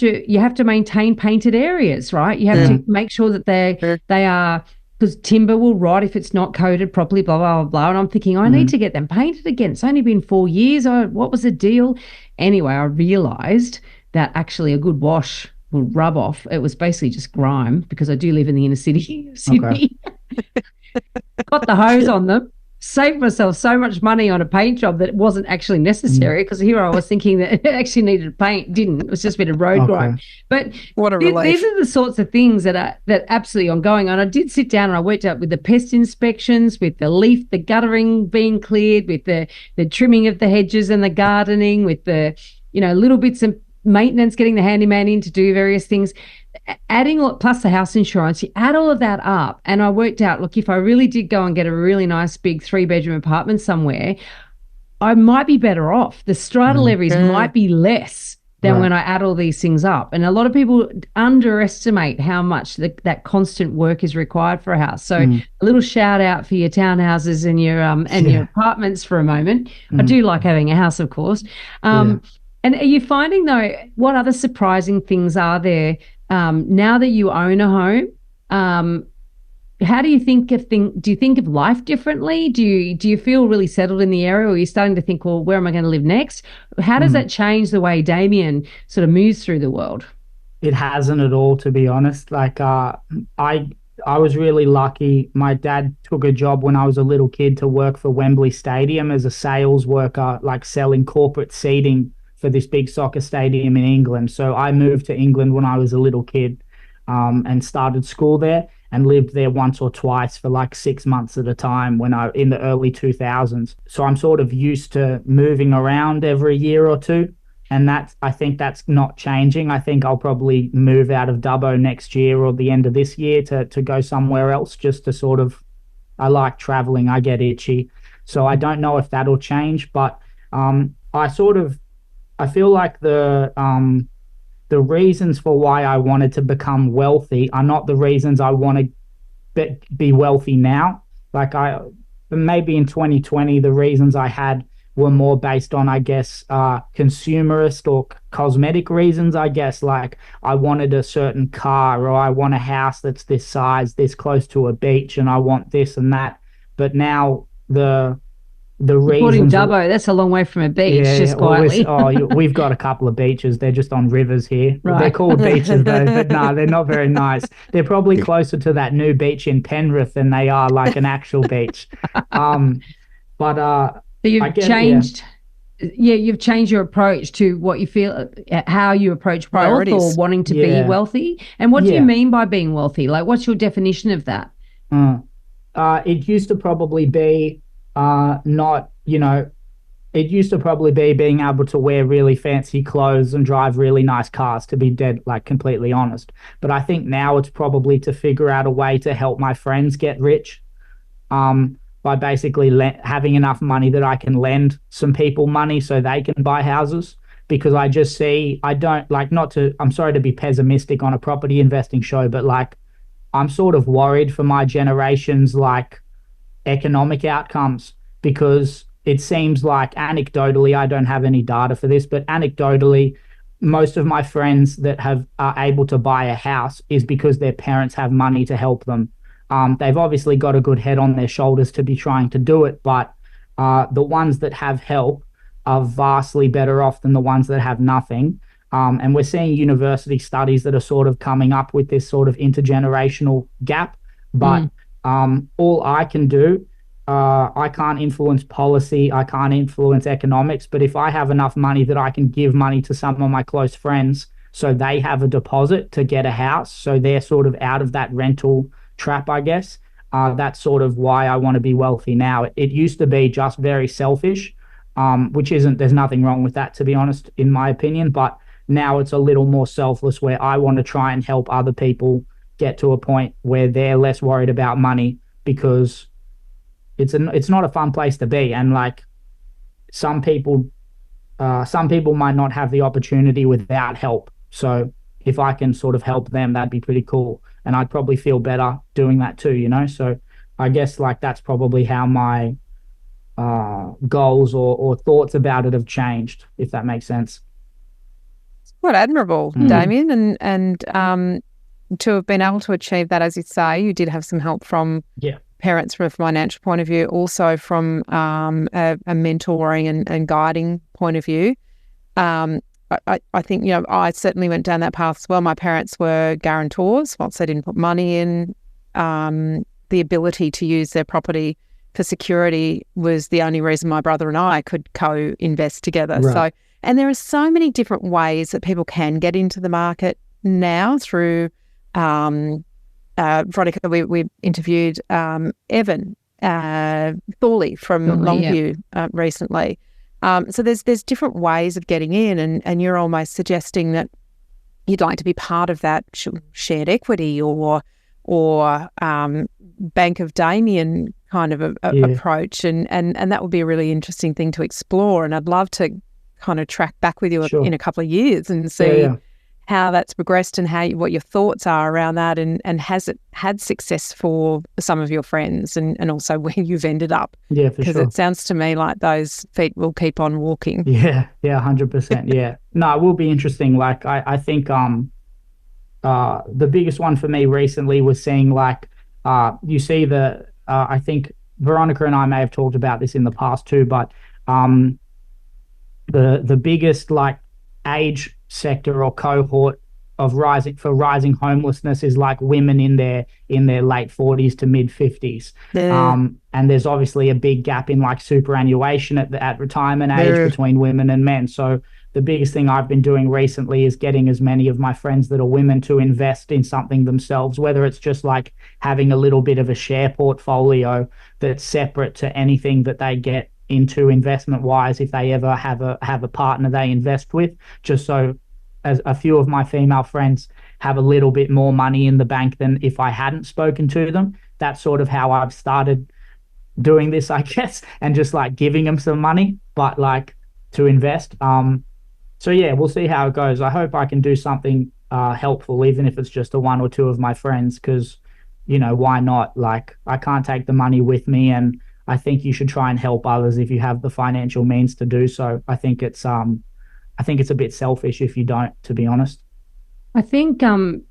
to maintain painted areas, right? You have to make sure that they are. Because timber will rot if it's not coated properly, blah, blah, blah. And I'm thinking, I need to get them painted again. It's only been 4 years. What was the deal? Anyway, I realised that actually a good wash will rub off. It was basically just grime, because I do live in the inner city of Sydney. Got the hose on them. Saved myself so much money on a paint job that it wasn't actually necessary, because here I was thinking that it actually needed paint. It didn't. It was just a bit of road grime. But what a relief. These are the sorts of things that are absolutely ongoing. And I did sit down and I worked out with the pest inspections, with the guttering being cleared, with the trimming of the hedges and the gardening, with the, you know, little bits of maintenance, getting the handyman in to do various things. Adding, plus the house insurance, you add all of that up, and I worked out, look, if I really did go and get a really nice big 3-bedroom apartment somewhere, I might be better off. The strata levies might be less than when I add all these things up. And a lot of people underestimate how much that constant work is required for a house. So a little shout out for your townhouses and your apartments for a moment. I do like having a house, of course. And are you finding, though, what other surprising things are there now that you own a home? How do you think do you think of life differently? Do you feel really settled in the area, or are you starting to think, well, where am I going to live next? How does that change the way Damian sort of moves through the world? It hasn't at all, to be honest. Like I was really lucky. My dad took a job when I was a little kid to work for Wembley Stadium as a sales worker, like selling corporate seating for this big soccer stadium in England. So I moved to England when I was a little kid, and started school there, and lived there once or twice for like 6 months at a time in the early 2000s. So I'm sort of used to moving around every year or two. And I think that's not changing. I think I'll probably move out of Dubbo next year or the end of this year to go somewhere else, just to sort of, I like traveling. I get itchy. So I don't know if that'll change, but I feel like the reasons for why I wanted to become wealthy are not the reasons I want to be wealthy now. Like maybe in 2020, the reasons I had were more based on, I guess, consumerist or cosmetic reasons, I guess. Like I wanted a certain car, or I want a house that's this size, this close to a beach, and I want this and that. But now the According reasons. Dubbo, that's a long way from a beach, Yeah, just well, quietly. we've got a couple of beaches. They're just on rivers here. They're Right. called beaches though, but no, they're not very nice. They're probably closer to that new beach in Penrith than they are like an actual beach. Um, but So I you've guess, yeah, changed, yeah, you've changed your approach to what you feel, how you approach wealth or Priorities. wanting to be Yeah. wealthy. And what do you Yeah. mean by being wealthy? Like, what's your definition of that? It used to probably be not, it used to probably be being able to wear really fancy clothes and drive really nice cars, to be dead, like completely honest. But I think now it's probably to figure out a way to help my friends get rich, by basically having enough money that I can lend some people money so they can buy houses. Because I just see, I don't like, not to, I'm sorry to be pessimistic on a property investing show, but like, I'm sort of worried for my generation's like economic outcomes, because it seems like anecdotally, I don't have any data for this, but anecdotally, most of my friends that are able to buy a house is because their parents have money to help them. They've obviously got a good head on their shoulders to be trying to do it, but the ones that have help are vastly better off than the ones that have nothing. And we're seeing university studies that are sort of coming up with this sort of intergenerational gap. But all I can do, I can't influence policy, I can't influence economics, but if I have enough money that I can give money to some of my close friends so they have a deposit to get a house, so they're sort of out of that rental trap, I guess. That's sort of why I want to be wealthy now. It used to be just very selfish, which isn't, there's nothing wrong with that, to be honest, in my opinion. But now it's a little more selfless, where I want to try and help other people get to a point where they're less worried about money, because it's not a fun place to be. And like some people might not have the opportunity without help. So if I can sort of help them, that'd be pretty cool. And I'd probably feel better doing that too. So I guess like that's probably how my goals or thoughts about it have changed, if that makes sense. Quite admirable, Damian, and to have been able to achieve that, as you say, you did have some help from parents from a financial point of view, also from a mentoring and guiding point of view. I think, I certainly went down that path as well. My parents were guarantors. Once they didn't put money in, the ability to use their property for security was the only reason my brother and I could co-invest together. Right. So, and there are so many different ways that people can get into the market now through Veronica. We interviewed Evan Thorley from Longview recently. So there's different ways of getting in, and you're almost suggesting that you'd like to be part of that shared equity or Bank of Damian kind of approach, and that would be a really interesting thing to explore. And I'd love to kind of track back with you in a couple of years and see how that's progressed and what your thoughts are around that, and has it had success for some of your friends, and also where you've ended up. Yeah, for because sure. it sounds to me like those feet will keep on walking. Yeah, 100%. Yeah. No, it will be interesting. Like I think the biggest one for me recently was seeing like you see I think Veronica and I may have talked about this in the past too, but the biggest like age sector or cohort of rising homelessness is like women in their late 40s to mid 50s. And there's obviously a big gap in like superannuation at retirement age between women and men. So the biggest thing I've been doing recently is getting as many of my friends that are women to invest in something themselves, whether it's just like having a little bit of a share portfolio that's separate to anything that they get into investment wise, if they ever have a partner they invest with, just so as a few of my female friends have a little bit more money in the bank than if I hadn't spoken to them. That's sort of how I've started doing this, I guess, and just like giving them some money, but like to invest. So yeah, we'll see how it goes. I hope I can do something helpful, even if it's just a one or two of my friends, because why not? Like, I can't take the money with me, and I think you should try and help others if you have the financial means to do so. I think it's a bit selfish if you don't, to be honest. I think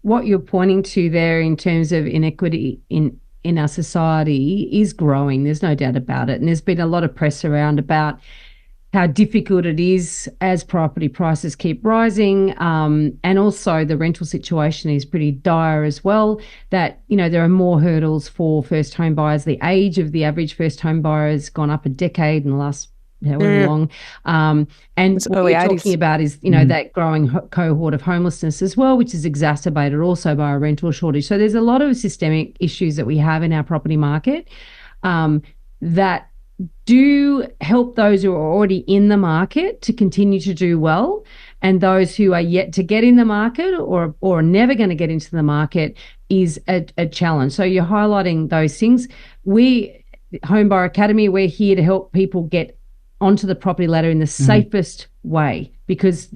what you're pointing to there in terms of inequity in our society is growing. There's no doubt about it. And there's been a lot of press around about how difficult it is as property prices keep rising. And also the rental situation is pretty dire as well, that, there are more hurdles for first home buyers. The age of the average first home buyer has gone up a decade in the last however long. And it's what we're talking about is, that growing cohort of homelessness as well, which is exacerbated also by a rental shortage. So there's a lot of systemic issues that we have in our property market that do help those who are already in the market to continue to do well, and those who are yet to get in the market or are never going to get into the market is a challenge. So you're highlighting those things. We, Home Buyer Academy, we're here to help people get onto the property ladder in the safest way, because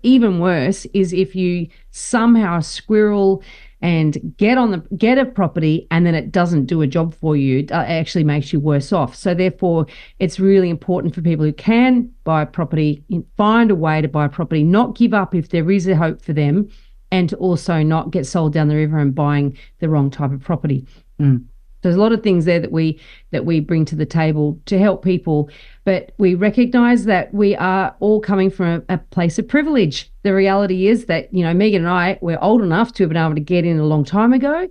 even worse is if you somehow squirrel and get a property and then it doesn't do a job for you. It actually makes you worse off. So therefore, it's really important for people who can buy a property, find a way to buy a property, not give up if there is a hope for them, and to also not get sold down the river and buying the wrong type of property. There's a lot of things there that we bring to the table to help people, but we recognise that we are all coming from a place of privilege. The reality is that, Meighan and I, we're old enough to have been able to get in a long time ago.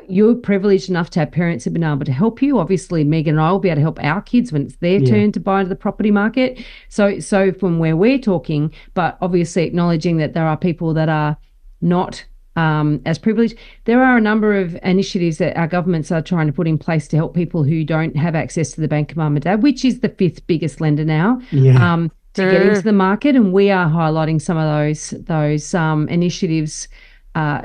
You're privileged enough to have parents who have been able to help you. Obviously, Meighan and I will be able to help our kids when it's their turn to buy into the property market. So from where we're talking, but obviously acknowledging that there are people that are not as privileged. There are a number of initiatives that our governments are trying to put in place to help people who don't have access to the bank of mum and dad, which is the fifth biggest lender now, to get into the market. And we are highlighting some of those initiatives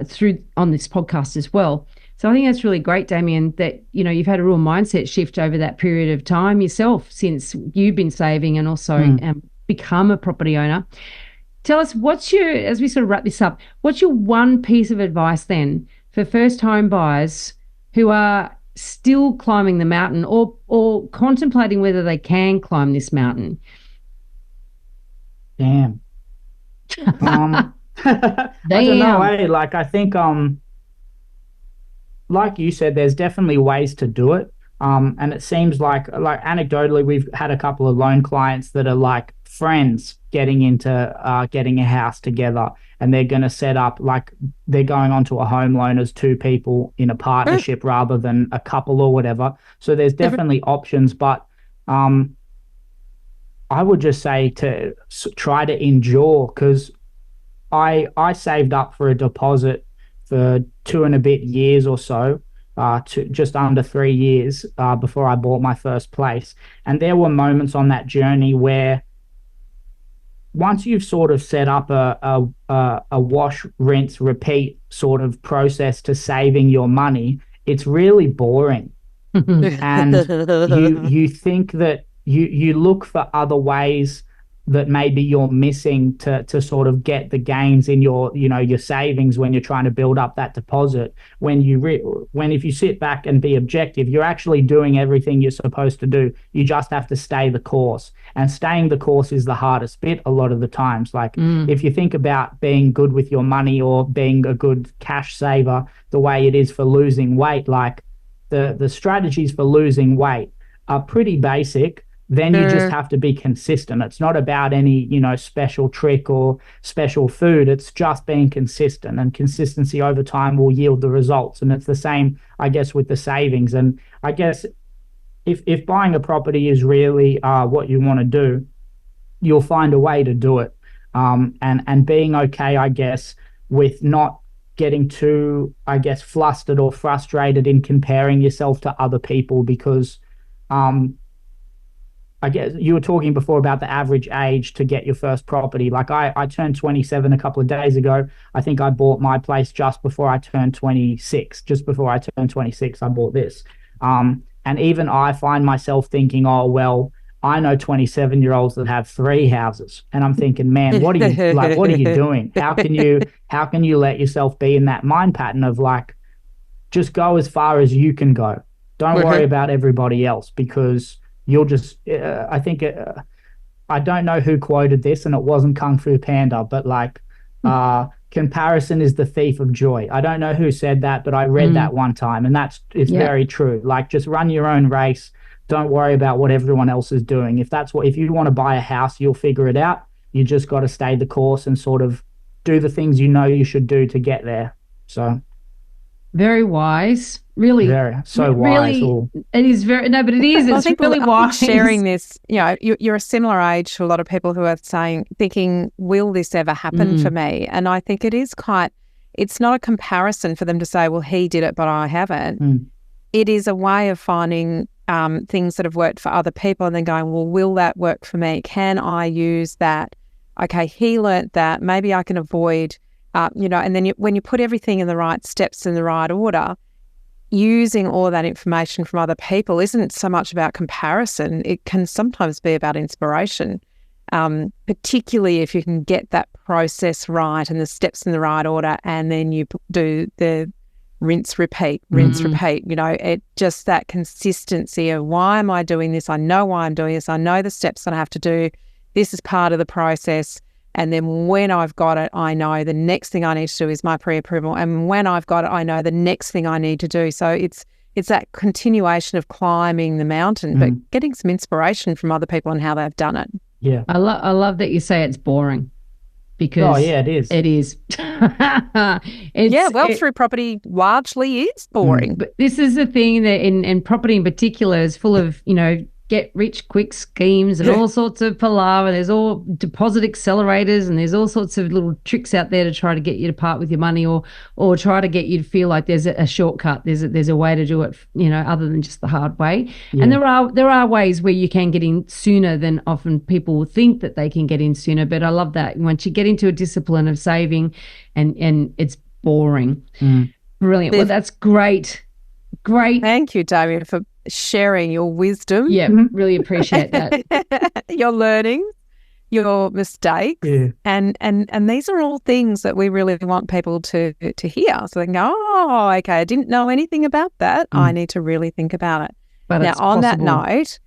through on this podcast as well. So I think that's really great, Damian, that, you've had a real mindset shift over that period of time yourself since you've been saving and also become a property owner. Tell us, as we sort of wrap this up, what's your one piece of advice then for first home buyers who are still climbing the mountain or contemplating whether they can climb this mountain? Damn. I don't know, Like, I think, like you said, there's definitely ways to do it. And it seems like anecdotally, we've had a couple of loan clients that are like friends getting into getting a house together, and they're going to set up, like, they're going onto a home loan as two people in a partnership rather than a couple or whatever. So there's definitely options, but I would just say to try to endure, because I saved up for a deposit for 2 and a bit years or so, to just under 3 years before I bought my first place. And there were moments on that journey where once you've sort of set up a wash, rinse, repeat sort of process to saving your money, it's really boring. And you think that you look for other ways that maybe you're missing to sort of get the gains in your savings when you're trying to build up that deposit. When if you sit back and be objective, you're actually doing everything you're supposed to do. You just have to stay the course, and staying the course is the hardest bit a lot of the times. Like, if you think about being good with your money or being a good cash saver, the way it is for losing weight, like the strategies for losing weight are pretty basic. Then you just have to be consistent. It's not about any, special trick or special food. It's just being consistent, and consistency over time will yield the results. And it's the same, I guess, with the savings. And I guess if buying a property is really what you want to do, you'll find a way to do it. And being okay, I guess, with not getting too, I guess, flustered or frustrated in comparing yourself to other people, because I guess you were talking before about the average age to get your first property. Like, I turned 27 a couple of days ago. I think I bought my place just before I turned 26. Just before I turned 26, I bought this. And And even I find myself thinking, oh, well, I know 27-year-olds that have 3 houses. And I'm thinking, man, what are you doing? How can you let yourself be in that mind pattern of like, just go as far as you can go. Don't worry about everybody else, because you'll just, I think, I don't know who quoted this, and it wasn't Kung Fu Panda, but like, comparison is the thief of joy. I don't know who said that, but I read that one time, and it's very true. Like, just run your own race. Don't worry about what everyone else is doing. If you want to buy a house, you'll figure it out. You just got to stay the course and sort of do the things you know you should do to get there. So very wise, really. Wise. Really, it is very, no, but it is. It's really wise. Sharing this, you're a similar age to a lot of people who are thinking, will this ever happen for me? And I think it's not a comparison for them to say, well, he did it, but I haven't. It is a way of finding things that have worked for other people and then going, well, will that work for me? Can I use that? Okay, he learnt that. Maybe I can avoid, and then when you put everything in the right steps in the right order, using all that information from other people isn't so much about comparison. It can sometimes be about inspiration, particularly if you can get that process right and the steps in the right order, and then you do the rinse, repeat, it just that consistency of, why am I doing this? I know why I'm doing this. I know the steps that I have to do. This is part of the process. And then when I've got it, I know the next thing I need to do is my pre-approval. And when I've got it, I know the next thing I need to do. So it's that continuation of climbing the mountain, but getting some inspiration from other people on how they've done it. Yeah. I love that you say it's boring. Because it is. It is. Through property largely is boring. But this is the thing that in property in particular is full of, get rich quick schemes and all sorts of palaver. There's all deposit accelerators, and there's all sorts of little tricks out there to try to get you to part with your money, or try to get you to feel like there's a shortcut. There's a way to do it, other than just the hard way. Yeah. And there are ways where you can get in sooner than often people think that they can get in sooner. But I love that once you get into a discipline of saving, and it's boring. Brilliant. Well, that's great. Great. Thank you, Damian, for sharing your wisdom. Yeah, really appreciate that. Your learning, your mistakes. Yeah. And these are all things that we really want people to hear. So they can go, oh, okay, I didn't know anything about that. I need to really think about it. But now, on that note,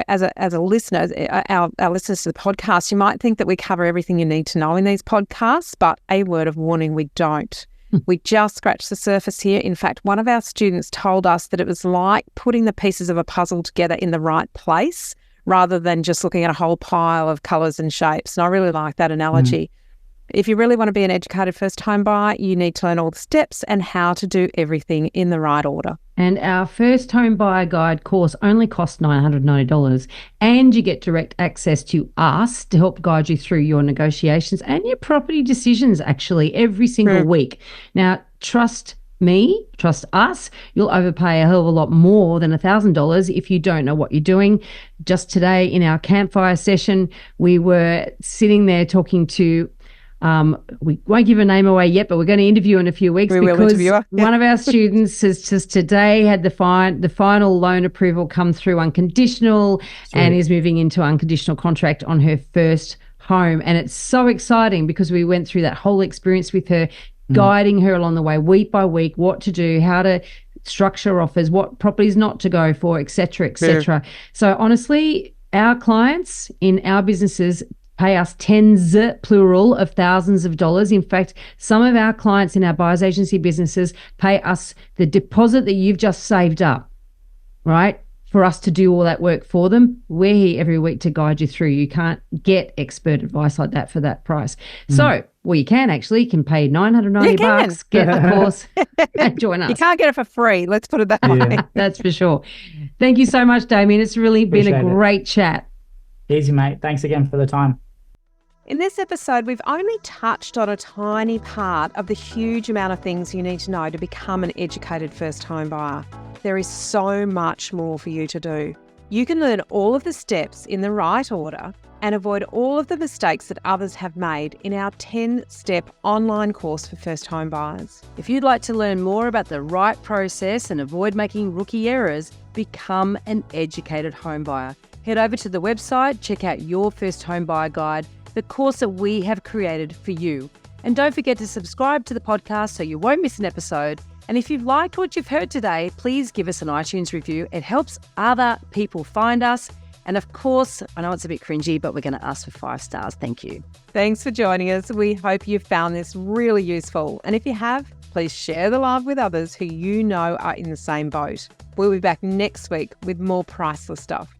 as a listener, our listeners to the podcast, you might think that we cover everything you need to know in these podcasts, but a word of warning, we don't. We just scratched the surface here. In fact, one of our students told us that it was like putting the pieces of a puzzle together in the right place rather than just looking at a whole pile of colours and shapes. And I really like that analogy. If you really want to be an educated first home buyer, you need to learn all the steps and how to do everything in the right order. And our first home buyer guide course only costs $990, and you get direct access to us to help guide you through your negotiations and your property decisions actually every single week. Now, trust me, trust us, you'll overpay a hell of a lot more than $1,000 if you don't know what you're doing. Just today in our campfire session, we were sitting there talking to we won't give a name away yet, but we're going to interview in a few weeks because one of our students has just today had the final loan approval come through unconditional and is moving into unconditional contract on her first home. And it's so exciting because we went through that whole experience with her, guiding her along the way, week by week, what to do, how to structure offers, what properties not to go for, et cetera, et cetera. So honestly, our clients in our businesses pay us tens, plural, of thousands of dollars. In fact, some of our clients in our buyer's agency businesses pay us the deposit that you've just saved up, right, for us to do all that work for them. We're here every week to guide you through. You can't get expert advice like that for that price. So, well, you can actually. You can pay $990, get the course, and join us. You can't get it for free. Let's put it that way. That's for sure. Thank you so much, Damian. It's really been a great chat. Easy, mate. Thanks again for the time. In this episode, we've only touched on a tiny part of the huge amount of things you need to know to become an educated first home buyer. There is so much more for you to do. You can learn all of the steps in the right order, and avoid all of the mistakes that others have made in our 10-step online course for first home buyers. If you'd like to learn more about the right process and avoid making rookie errors, become an educated home buyer. Head over to the website, check out your first home buyer guide, the course that we have created for you. And don't forget to subscribe to the podcast so you won't miss an episode. And if you've liked what you've heard today, please give us an iTunes review. It helps other people find us. And of course, I know it's a bit cringy, but we're going to ask for 5 stars. Thank you. Thanks for joining us. We hope you found this really useful. And if you have, please share the love with others who you know are in the same boat. We'll be back next week with more priceless stuff.